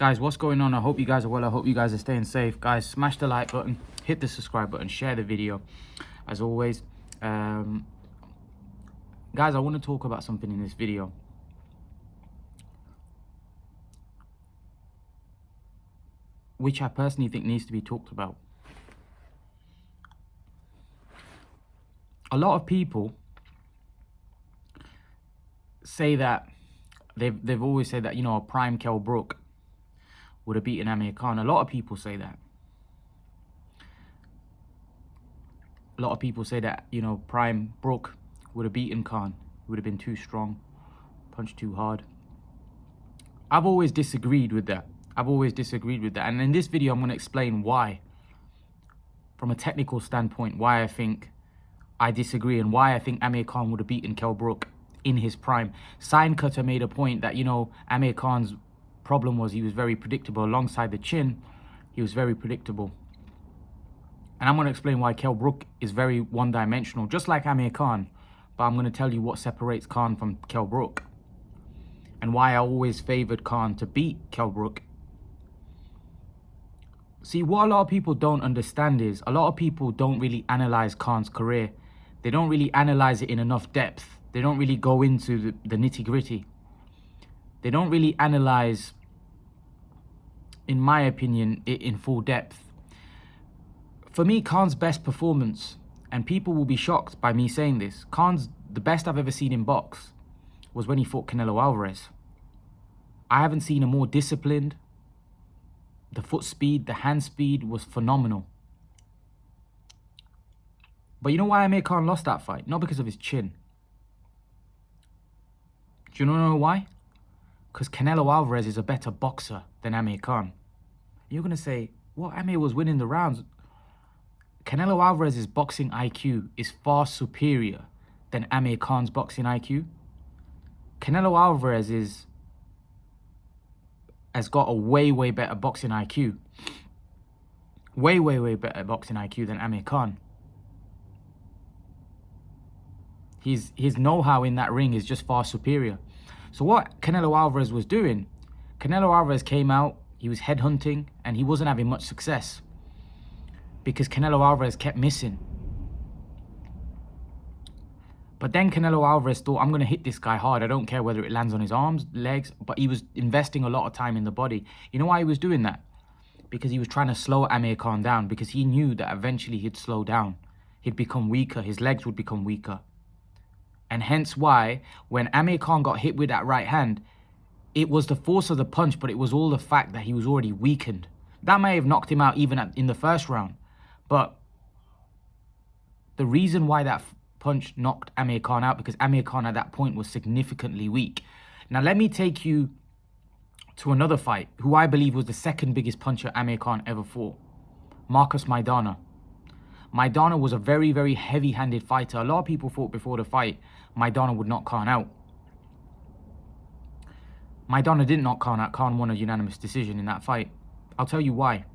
Guys, what's going on? I hope you guys are well. I hope you guys are staying safe. Guys, smash the like button, hit the subscribe button, share the video. As always, guys, I want to talk about something in this video. Which I personally think needs to be talked about. A lot of people say that they've always said that, you know, a prime Kell Brook would have beaten Amir Khan. A lot of people say that. A lot of people say that, you know, prime Brook would have beaten Khan. He would have been too strong, punched too hard. I've always disagreed with that. And in this video, I'm going to explain why, from a technical standpoint, why I think I disagree and why I think Amir Khan would have beaten Kell Brook in his prime. Sign Cutter made a point that, you know, Amir Khan's problem was he was very predictable. Alongside the chin, he was very predictable. And I'm going to explain why Kell Brook is very one-dimensional, just like Amir Khan. But I'm going to tell you what separates Khan from Kell Brook and why I always favored Khan to beat Kell Brook. See, what a lot of people don't understand is a lot of people don't really analyze Khan's career. They don't really analyze it in enough depth. They don't really go into the nitty-gritty. They don't really analyze, in my opinion, it in full depth. For me, Khan's best performance, and people will be shocked by me saying this, Khan's the best I've ever seen in box was when he fought Canelo Alvarez. I haven't seen a more disciplined. The foot speed, the hand speed was phenomenal. But you know why Amir Khan lost that fight? Not because of his chin. Do you know why? Because Canelo Alvarez is a better boxer than Amir Khan. You're going to say, well, Amir was winning the rounds. Canelo Alvarez's boxing IQ is far superior than Amir Khan's boxing IQ. Canelo Alvarez has got a way better boxing IQ. Way better boxing IQ than Amir Khan. His know-how in that ring is just far superior. So what Canelo Alvarez was doing, Canelo Alvarez came out, he was headhunting, and he wasn't having much success because Canelo Alvarez kept missing. But then Canelo Alvarez thought, I'm going to hit this guy hard. I don't care whether it lands on his arms, legs, but he was investing a lot of time in the body. You know why he was doing that? Because he was trying to slow Amir Khan down, because he knew that eventually he'd slow down. He'd become weaker. His legs would become weaker. And hence why, when Amir Khan got hit with that right hand, it was the force of the punch, but it was all the fact that he was already weakened. That may have knocked him out even in the first round. But the reason why that punch knocked Amir Khan out, because Amir Khan at that point was significantly weak. Now let me take you to another fight, who I believe was the second biggest puncher Amir Khan ever fought. Marcus Maidana. Maidana was a very heavy-handed fighter. A lot of people thought before the fight Maidana would knock Khan out. Maidana didn't knock Khan out. Khan won a unanimous decision in that fight. I'll tell you why.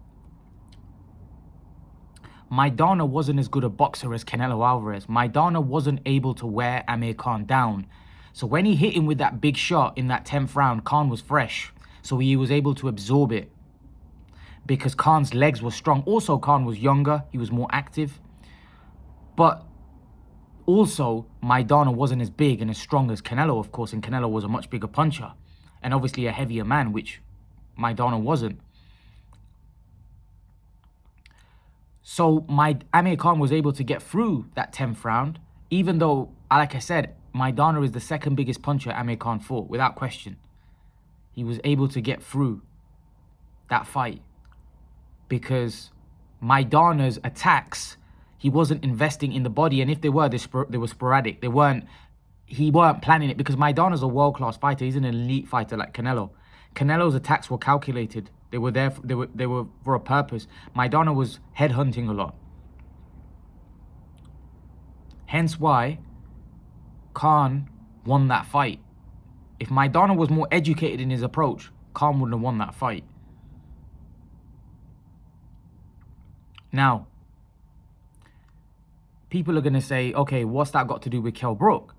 Maidana wasn't as good a boxer as Canelo Alvarez. Maidana wasn't able to wear Amir Khan down. So when he hit him with that big shot in that 10th round, Khan was fresh. So he was able to absorb it because Khan's legs were strong. Also, Khan was younger. He was more active. But also, Maidana wasn't as big and as strong as Canelo, of course. And Canelo was a much bigger puncher. And obviously a heavier man, which Maidana wasn't. So Amir Khan was able to get through that 10th round, even though, like I said, Maidana is the second biggest puncher Amir Khan fought, without question. He was able to get through that fight because Maidana's attacks, he wasn't investing in the body, and if they were, they were sporadic. He weren't planning it, because Maidana's a world-class fighter. He's an elite fighter like Canelo. Canelo's attacks were calculated. They were there. They were for a purpose. Maidana was headhunting a lot. Hence why Khan won that fight. If Maidana was more educated in his approach, Khan wouldn't have won that fight. Now, people are going to say, okay, what's that got to do with Kell Brook?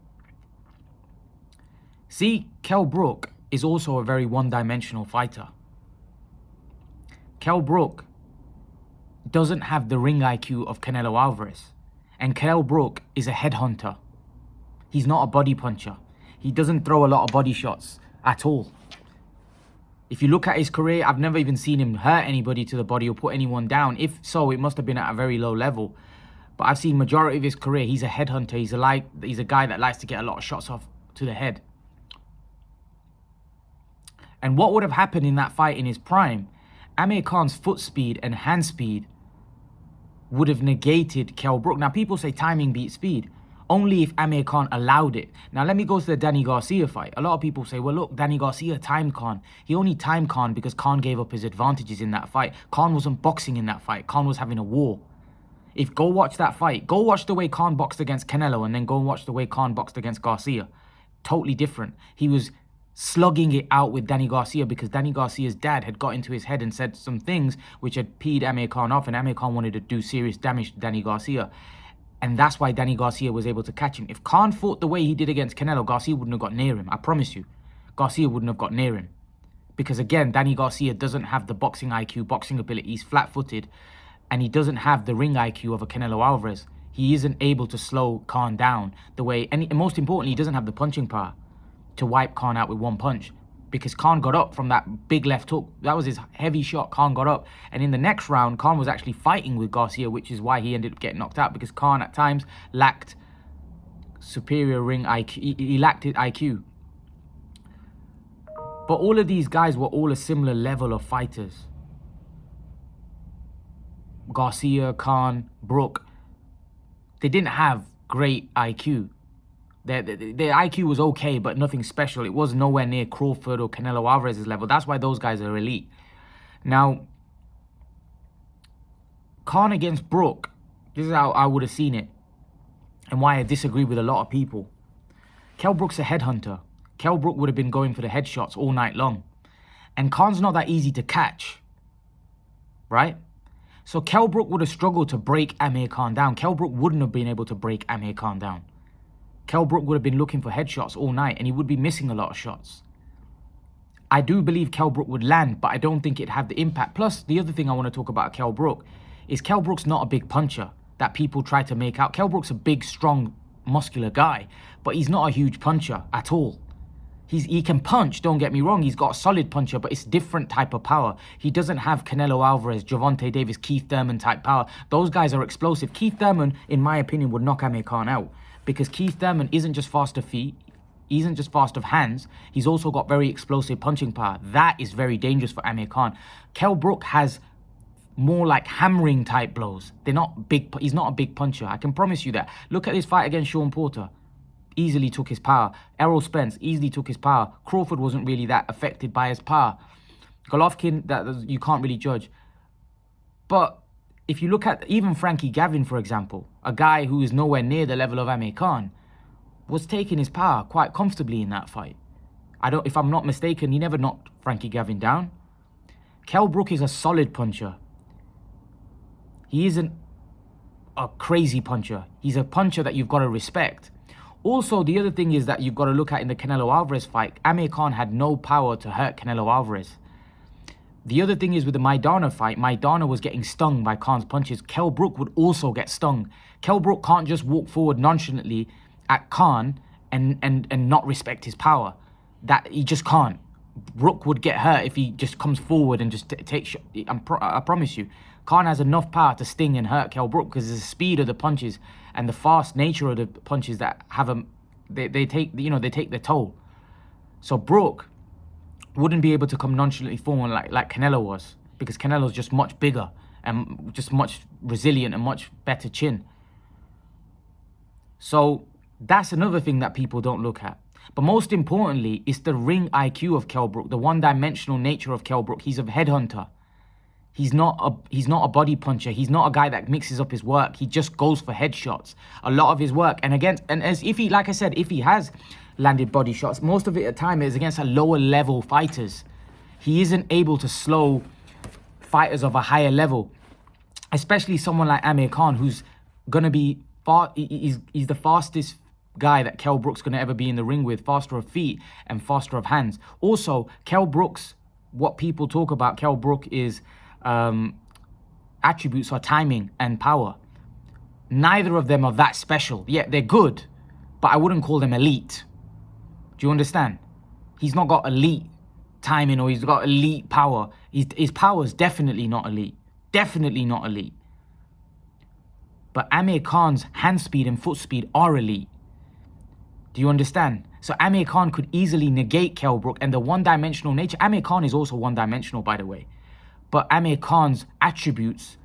See, Kell Brook is also a very one-dimensional fighter. Kell Brook doesn't have the ring IQ of Canelo Alvarez. And Kell Brook is a headhunter. He's not a body puncher. He doesn't throw a lot of body shots at all. If you look at his career, I've never even seen him hurt anybody to the body or put anyone down. If so, it must have been at a very low level. But I've seen majority of his career, he's a headhunter. He's a guy that likes to get a lot of shots off to the head. And what would have happened in that fight in his prime, Amir Khan's foot speed and hand speed would have negated Kell Brook. Now, people say timing beats speed. Only if Amir Khan allowed it. Now, let me go to the Danny Garcia fight. A lot of people say, well, look, Danny Garcia timed Khan. He only timed Khan because Khan gave up his advantages in that fight. Khan wasn't boxing in that fight. Khan was having a war. Go watch that fight. Go watch the way Khan boxed against Canelo and then go and watch the way Khan boxed against Garcia. Totally different. He was slugging it out with Danny Garcia because Danny Garcia's dad had got into his head and said some things which had peed Amir Khan off, and Amir Khan wanted to do serious damage to Danny Garcia. And that's why Danny Garcia was able to catch him. If Khan fought the way he did against Canelo, Garcia wouldn't have got near him. I promise you. Garcia wouldn't have got near him. Because again, Danny Garcia doesn't have the boxing IQ, boxing ability. He's flat-footed. And he doesn't have the ring IQ of a Canelo Alvarez. He isn't able to slow Khan down the way... And most importantly, he doesn't have the punching power to wipe Khan out with one punch. Because Khan got up from that big left hook. That was his heavy shot. Khan got up. And in the next round, Khan was actually fighting with Garcia, which is why he ended up getting knocked out. Because Khan at times lacked superior ring IQ. He lacked his IQ. But all of these guys were all a similar level of fighters. Garcia, Khan, Brook. They didn't have great IQ. Their IQ was okay, but nothing special. It was nowhere near Crawford or Canelo Alvarez's level. That's why those guys are elite. Now, Khan against Brook, this is how I would have seen it and why I disagree with a lot of people. Kell Brook's a headhunter. Kell Brook would have been going for the headshots all night long. And Khan's not that easy to catch, right? So Kell Brook would have struggled to break Amir Khan down. Kell Brook wouldn't have been able to break Amir Khan down. Kell Brook would have been looking for headshots all night and he would be missing a lot of shots. I do believe Kell Brook would land, but I don't think it'd have the impact. Plus, the other thing I want to talk about Kell Brook is Kell Brook's not a big puncher that people try to make out. Kell Brook's a big, strong, muscular guy, but he's not a huge puncher at all. He can punch, don't get me wrong. He's got a solid puncher, but it's different type of power. He doesn't have Canelo Alvarez, Gervonta Davis, Keith Thurman type power. Those guys are explosive. Keith Thurman, in my opinion, would knock Amir Khan out. Because Keith Thurman isn't just fast of feet, he isn't just fast of hands, he's also got very explosive punching power. That is very dangerous for Amir Khan. Kell Brook has more like hammering type blows. They're not big, he's not a big puncher, I can promise you that. Look at his fight against Sean Porter. Easily took his power. Errol Spence easily took his power. Crawford wasn't really that affected by his power. Golovkin, that you can't really judge. But if you look at even Frankie Gavin, for example, a guy who is nowhere near the level of Amir Khan, was taking his power quite comfortably in that fight. If I'm not mistaken, he never knocked Frankie Gavin down. Kell Brook is a solid puncher. He isn't a crazy puncher. He's a puncher that you've got to respect. Also, the other thing is that you've got to look at in the Canelo Alvarez fight, Amir Khan had no power to hurt Canelo Alvarez. The other thing is with the Maidana fight, Maidana was getting stung by Khan's punches. Kell Brook would also get stung. Kell Brook can't just walk forward nonchalantly at Khan and not respect his power. That he just can't. Brook would get hurt if he just comes forward and just takes. I promise you, Khan has enough power to sting and hurt Kell Brook because the speed of the punches and the fast nature of the punches that have them. They take the toll. So Brook wouldn't be able to come nonchalantly forward like Canelo was, because Canelo's just much bigger and just much resilient and much better chin. So that's another thing that people don't look at. But most importantly, it's the ring IQ of Kell Brook, the one-dimensional nature of Kell Brook. He's a headhunter. He's not a body puncher. He's not a guy that mixes up his work. He just goes for headshots. A lot of his work, like I said, if he has landed body shots, most of it at time is against a lower level fighters. He isn't able to slow fighters of a higher level, especially someone like Amir Khan, who's gonna be he's the fastest guy that Kell Brook's gonna ever be in the ring with, faster of feet and faster of hands. Also, Kell Brook's, what people talk about Kell Brook is attributes are timing and power. Neither of them are that special. Yeah, they're good, but I wouldn't call them elite. Do you understand? He's not got elite timing or he's got elite power. His power is definitely not elite. Definitely not elite. But Amir Khan's hand speed and foot speed are elite. Do you understand? So Amir Khan could easily negate Kell Brook and the one-dimensional nature. Amir Khan is also one-dimensional, by the way. But Amir Khan's attributes,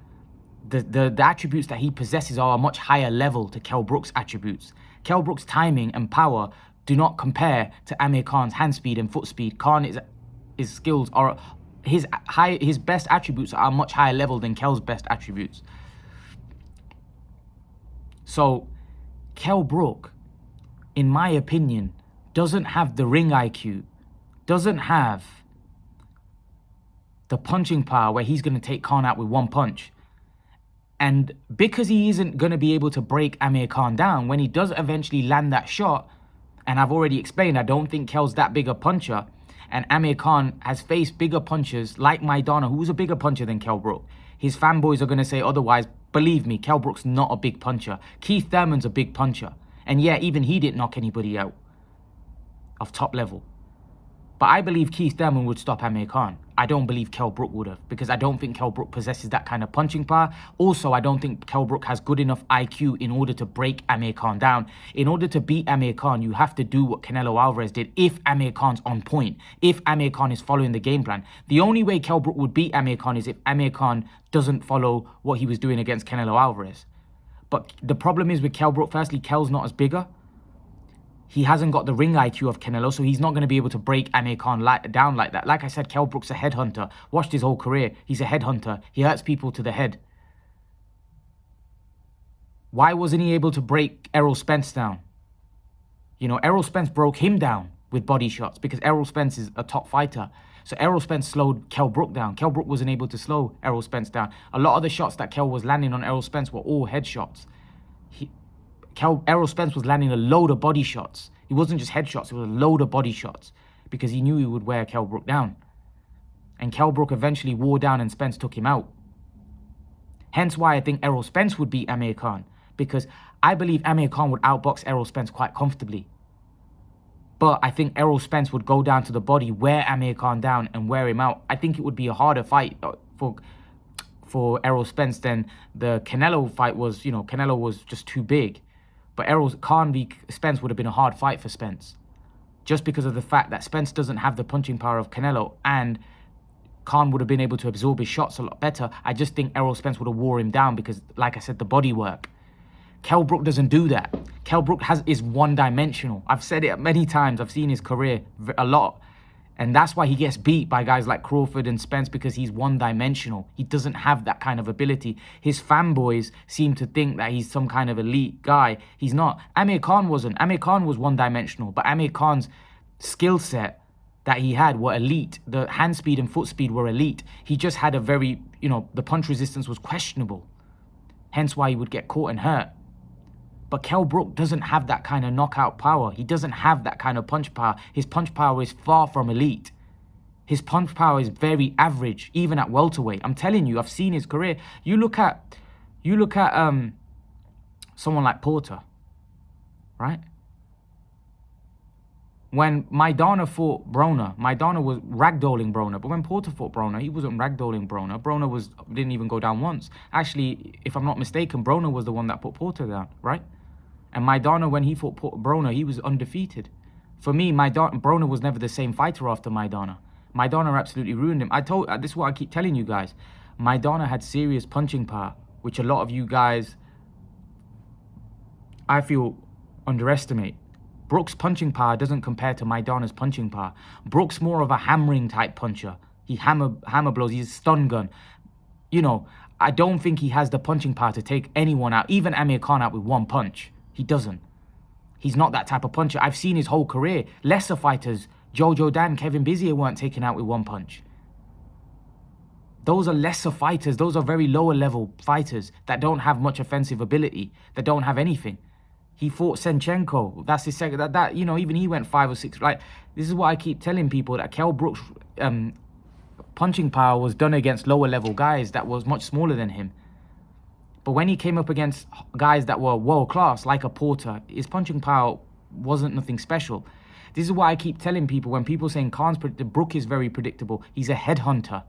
the attributes that he possesses are a much higher level to Kell Brook's attributes. Kell Brook's timing and power do not compare to Amir Khan's hand speed and foot speed. His skills are, his best attributes are a much higher level than Kell's best attributes. So Kell Brook, in my opinion, doesn't have the ring IQ, doesn't have the punching power where he's going to take Khan out with one punch. And because he isn't going to be able to break Amir Khan down, when he does eventually land that shot, and I've already explained, I don't think Kell's that big a puncher, and Amir Khan has faced bigger punchers like Maidana, who was a bigger puncher than Kell Brook. His fanboys are going to say otherwise. Believe me, Kell Brook's not a big puncher. Keith Thurman's a big puncher. And yeah, even he didn't knock anybody out of top level. But I believe Keith Thurman would stop Amir Khan. I don't believe Kell Brook would have, because I don't think Kell Brook possesses that kind of punching power. Also, I don't think Kell Brook has good enough IQ in order to break Amir Khan down. In order to beat Amir Khan, you have to do what Canelo Alvarez did if Amir Khan's on point, if Amir Khan is following the game plan. The only way Kell Brook would beat Amir Khan is if Amir Khan doesn't follow what he was doing against Canelo Alvarez. But the problem is with Kell Brook, firstly, Kell's not as bigger. He hasn't got the ring IQ of Canelo, so he's not going to be able to break Amir Khan down like that. Like I said, Kell Brook's a headhunter. Watched his whole career. He's a headhunter. He hurts people to the head. Why wasn't he able to break Errol Spence down? You know, Errol Spence broke him down with body shots because Errol Spence is a top fighter. So Errol Spence slowed Kell Brook down. Kell Brook wasn't able to slow Errol Spence down. A lot of the shots that Kell was landing on Errol Spence were all headshots. Errol Spence was landing a load of body shots. It wasn't just headshots, it was a load of body shots because he knew he would wear Kell Brook down. And Kell Brook eventually wore down and Spence took him out. Hence why I think Errol Spence would beat Amir Khan, because I believe Amir Khan would outbox Errol Spence quite comfortably. But I think Errol Spence would go down to the body, wear Amir Khan down and wear him out. I think it would be a harder fight for Errol Spence than the Canelo fight was. You know, Canelo was just too big. But Khan v Spence would have been a hard fight for Spence. Just because of the fact that Spence doesn't have the punching power of Canelo and Khan would have been able to absorb his shots a lot better. I just think Errol Spence would have wore him down because, like I said, the body work. Kell Brook doesn't do that. Kell Brook is one-dimensional. I've said it many times. I've seen his career a lot. And that's why he gets beat by guys like Crawford and Spence, because he's one-dimensional. He doesn't have that kind of ability. His fanboys seem to think that he's some kind of elite guy. He's not. Amir Khan wasn't. Amir Khan was one-dimensional, but Amir Khan's skill set that he had were elite. The hand speed and foot speed were elite. He just had a very, the punch resistance was questionable. Hence why he would get caught and hurt. But Kell Brook doesn't have that kind of knockout power. He doesn't have that kind of punch power. His punch power is far from elite. His punch power is very average, even at welterweight. I'm telling you, I've seen his career. You look at someone like Porter, right? When Maidana fought Broner, Maidana was ragdolling Broner. But when Porter fought Broner, he wasn't ragdolling Broner. Broner didn't even go down once. Actually, if I'm not mistaken, Broner was the one that put Porter down, right? And Maidana, when he fought Broner, he was undefeated. For me, Broner was never the same fighter after Maidana. Maidana absolutely ruined him. This is what I keep telling you guys. Maidana had serious punching power, which a lot of you guys, I feel, underestimate. Brook's punching power doesn't compare to Maidana's punching power. Brook's more of a hammering type puncher. He hammer blows. He's a stun gun. I don't think he has the punching power to take anyone out, even Amir Khan out with one punch. He doesn't. He's not that type of puncher. I've seen his whole career. Lesser fighters, Jojo Dan, Kevin Bizier weren't taken out with one punch. Those are lesser fighters. Those are very lower level fighters that don't have much offensive ability, that don't have anything. He fought Senchenko. That's his second. Even he went 5 or 6. Like, this is what I keep telling people, that Kell Brook's punching power was done against lower level guys that was much smaller than him. But when he came up against guys that were world class, like a Porter, his punching power wasn't nothing special. This is why I keep telling people, when people saying Khan's predictable, Brook is very predictable. He's a headhunter.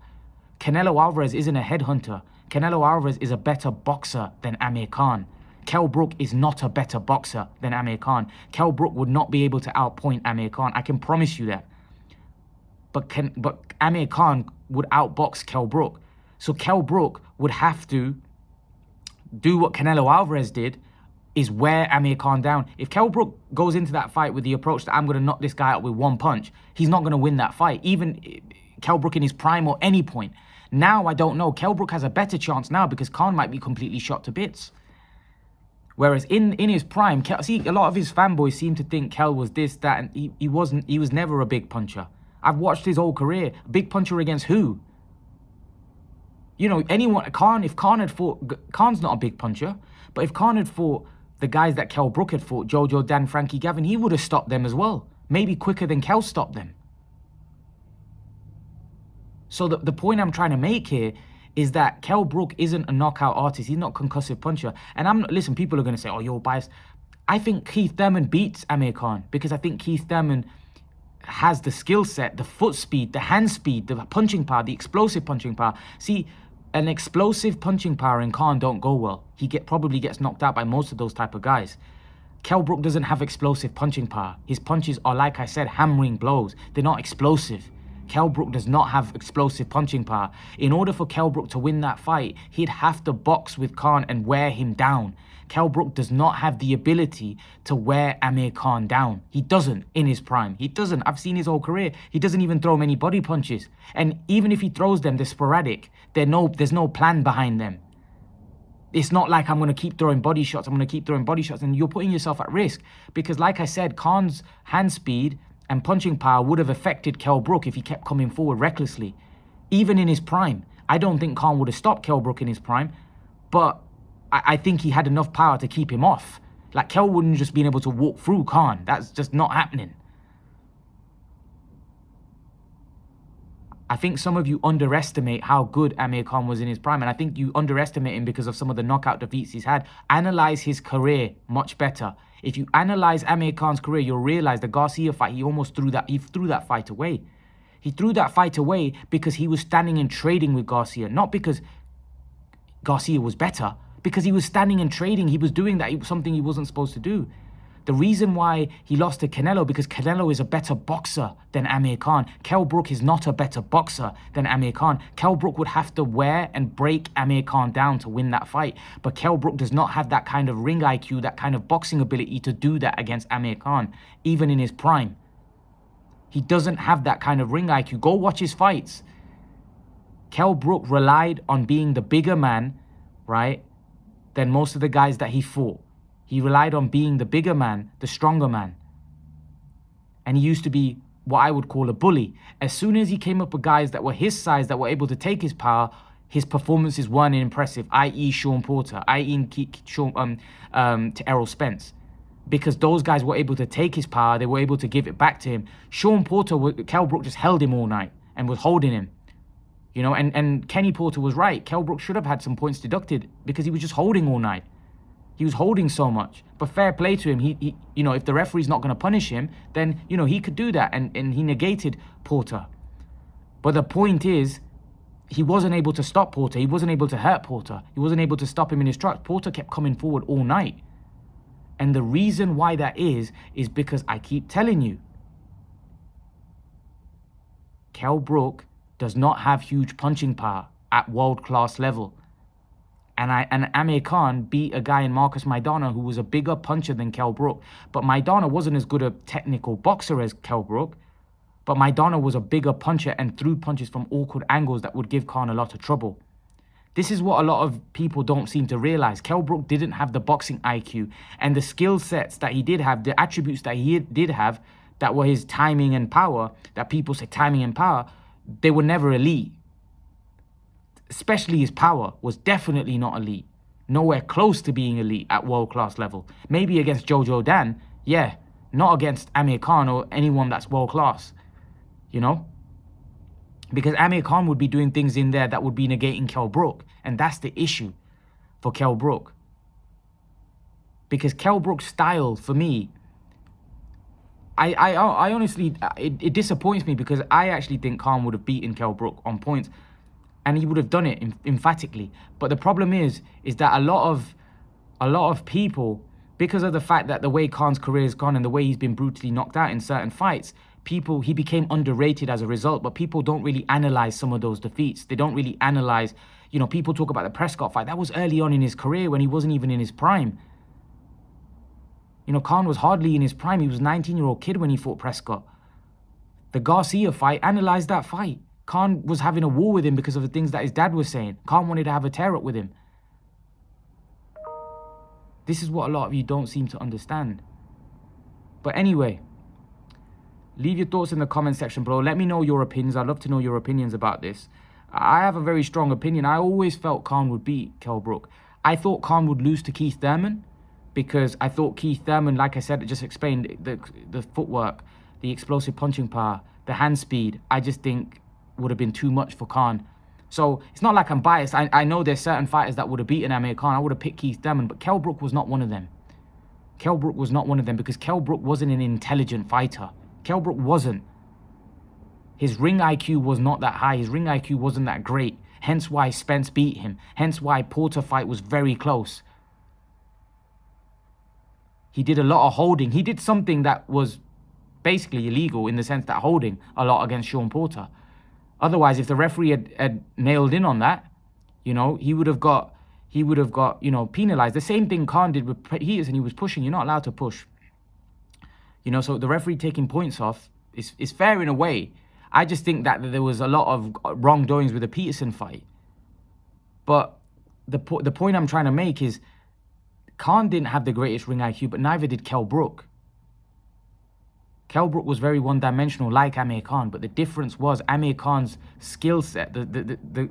Canelo Alvarez isn't a headhunter. Canelo Alvarez is a better boxer than Amir Khan. Kell Brook is not a better boxer than Amir Khan. Kell Brook would not be able to outpoint Amir Khan. I can promise you that. But Amir Khan would outbox Kell Brook. So Kell Brook would have to do what Canelo Alvarez did, is wear Amir Khan down. If Kell Brook goes into that fight with the approach that I'm going to knock this guy out with one punch, he's not going to win that fight, even Kell Brook in his prime or any point. Now, I don't know. Kell Brook has a better chance now because Khan might be completely shot to bits. Whereas in his prime, see, a lot of his fanboys seem to think Kell was this, that, and he wasn't. He was never a big puncher. I've watched his whole career. A big puncher against who? You know, anyone, Khan, if Khan had fought, Khan's not a big puncher, but if Khan had fought the guys that Kell Brook had fought, Jojo, Dan, Frankie, Gavin, he would have stopped them as well. Maybe quicker than Kell stopped them. So the point I'm trying to make here is that Kell Brook isn't a knockout artist. He's not a concussive puncher. And listen, people are going to say, oh, you're biased. I think Keith Thurman beats Amir Khan because I think Keith Thurman has the skill set, the foot speed, the hand speed, the punching power, the explosive punching power. See, an explosive punching power in Khan don't go well. He probably gets knocked out by most of those type of guys. Kell Brook doesn't have explosive punching power. His punches are, like I said, hammering blows. They're not explosive. Kell Brook does not have explosive punching power. In order for Kell Brook to win that fight, he'd have to box with Khan and wear him down. Kell Brook does not have the ability to wear Amir Khan down. He doesn't in his prime. He doesn't. I've seen his whole career. He doesn't even throw many body punches. And even if he throws them, they're sporadic. There's no plan behind them. It's not like I'm going to keep throwing body shots. I'm going to keep throwing body shots. And you're putting yourself at risk. Because like I said, Khan's hand speed and punching power would have affected Kell Brook if he kept coming forward recklessly. Even in his prime. I don't think Khan would have stopped Kell Brook in his prime. But I think he had enough power to keep him off. Like, Kell wouldn't just been able to walk through Khan. That's just not happening. I think some of you underestimate how good Amir Khan was in his prime. And I think you underestimate him because of some of the knockout defeats he's had. Analyze his career much better. If you analyze Amir Khan's career, you'll realize the Garcia fight, he threw that fight away. He threw that fight away because he was standing and trading with Garcia. Not because Garcia was better. Because he was standing and trading. He was doing that. It was something he wasn't supposed to do. The reason why he lost to Canelo, because Canelo is a better boxer than Amir Khan. Kell Brook is not a better boxer than Amir Khan. Kell Brook would have to wear and break Amir Khan down to win that fight. But Kell Brook does not have that kind of ring IQ, that kind of boxing ability to do that against Amir Khan, even in his prime. He doesn't have that kind of ring IQ. Go watch his fights. Kell Brook relied on being the bigger man, right, than most of the guys that he fought. He relied on being the bigger man, the stronger man. And he used to be what I would call a bully. As soon as he came up with guys that were his size, that were able to take his power, his performances weren't impressive, i.e. Sean Porter, i.e. to Errol Spence. Because those guys were able to take his power, they were able to give it back to him. Sean Porter, Kell Brook just held him all night and was holding him. You know, and Kenny Porter was right. Kell Brook should have had some points deducted because he was just holding all night. He was holding so much. But fair play to him. He you know, if the referee's not going to punish him, then, you know, he could do that. And he negated Porter. But the point is, he wasn't able to stop Porter. He wasn't able to hurt Porter. He wasn't able to stop him in his tracks. Porter kept coming forward all night. And the reason why that is because I keep telling you, Kell Brook does not have huge punching power at world-class level. And Amir Khan beat a guy in Marcus Maidana who was a bigger puncher than Kell Brook. But Maidana wasn't as good a technical boxer as Kell Brook. But Maidana was a bigger puncher and threw punches from awkward angles that would give Khan a lot of trouble. This is what a lot of people don't seem to realize. Kell Brook didn't have the boxing IQ. And the skill sets that he did have, the attributes that he did have, that were his timing and power, that people say timing and power, they were never elite. Especially his power was definitely not elite. Nowhere close to being elite at world-class level. Maybe against Jojo Dan, yeah. Not against Amir Khan or anyone that's world-class. You know? Because Amir Khan would be doing things in there that would be negating Kell Brook. And that's the issue for Kell Brook. Because Kell Brook's style, for me, I honestly, it disappoints me, because I actually think Khan would have beaten Kell Brook on points. And he would have done it emphatically. But the problem is that a lot of people, because of the fact that the way Khan's career has gone and the way he's been brutally knocked out in certain fights, he became underrated as a result. But people don't really analyze some of those defeats. They don't really analyze, you know, people talk about the Prescott fight. That was early on in his career when he wasn't even in his prime. You know, Khan was hardly in his prime. He was a 19-year-old kid when he fought Prescott. The Garcia fight, analyze that fight. Khan was having a war with him because of the things that his dad was saying. Khan wanted to have a tear-up with him. This is what a lot of you don't seem to understand. But anyway, leave your thoughts in the comment section below. Let me know your opinions. I'd love to know your opinions about this. I have a very strong opinion. I always felt Khan would beat Kell Brook. I thought Khan would lose to Keith Thurman, because I thought Keith Thurman, like I said, I just explained, the footwork, the explosive punching power, the hand speed, I just think would have been too much for Khan. So it's not like I'm biased. I know there's certain fighters that would have beaten Amir Khan. I would have picked Keith Thurman, but Kell Brook was not one of them. Kell Brook was not one of them, because Kell Brook wasn't an intelligent fighter. Kell Brook wasn't. His ring IQ was not that high. His ring IQ wasn't that great. Hence why Spence beat him. Hence why Porter fight was very close. He did a lot of holding. He did something that was basically illegal, in the sense that holding a lot against Sean Porter. Otherwise, if the referee had nailed in on that, you know, he would have got, you know, penalized. The same thing Khan did with Peterson. He was pushing. You're not allowed to push. You know, so the referee taking points off is fair in a way. I just think that there was a lot of wrongdoings with the Peterson fight. But the point I'm trying to make is, Khan didn't have the greatest ring IQ, but neither did Kell Brook. Kell Brook was very one-dimensional, like Amir Khan, but the difference was Amir Khan's skill set.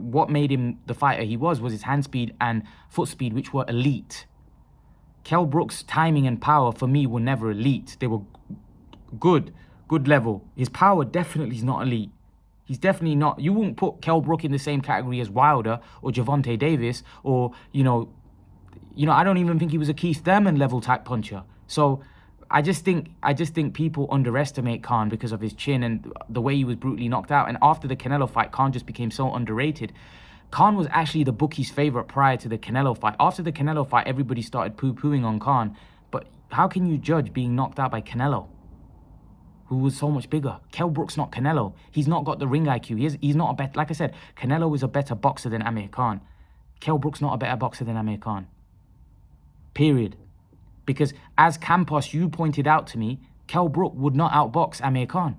What made him the fighter he was his hand speed and foot speed, which were elite. Kell Brook's timing and power, for me, were never elite. They were good level. His power definitely is not elite. He's definitely not. You wouldn't put Kell Brook in the same category as Wilder or Gervonta Davis, or, you know, I don't even think he was a Keith Thurman level type puncher. So I just think people underestimate Khan because of his chin and the way he was brutally knocked out. And after the Canelo fight, Khan just became so underrated. Khan was actually the bookie's favorite prior to the Canelo fight. After the Canelo fight, everybody started poo-pooing on Khan. But how can you judge being knocked out by Canelo, who was so much bigger? Kell Brook's not Canelo. He's not got the ring IQ. He's not a better, like I said, Canelo is a better boxer than Amir Khan. Kell Brook's not a better boxer than Amir Khan. Period. Because as Campos, you pointed out to me, Kell Brook would not outbox Amir Khan,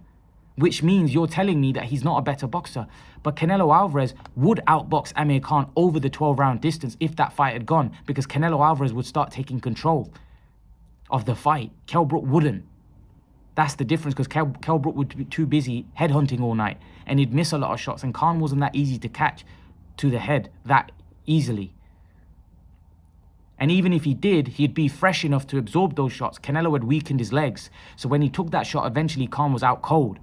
which means you're telling me that he's not a better boxer. But Canelo Alvarez would outbox Amir Khan over the 12-round distance if that fight had gone, because Canelo Alvarez would start taking control of the fight. Kell Brook wouldn't. That's the difference, because Kell Brook would be too busy headhunting all night, and he'd miss a lot of shots, and Khan wasn't that easy to catch to the head that easily. And even if he did, he'd be fresh enough to absorb those shots. Canelo had weakened his legs. So when he took that shot, eventually Khan was out cold.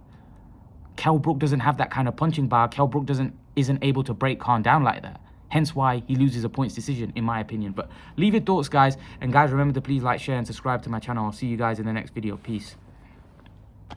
Kell Brook doesn't have that kind of punching power. Kell Brook isn't able to break Khan down like that. Hence why he loses a points decision, in my opinion. But leave your thoughts, guys. And guys, remember to please like, share, and subscribe to my channel. I'll see you guys in the next video. Peace.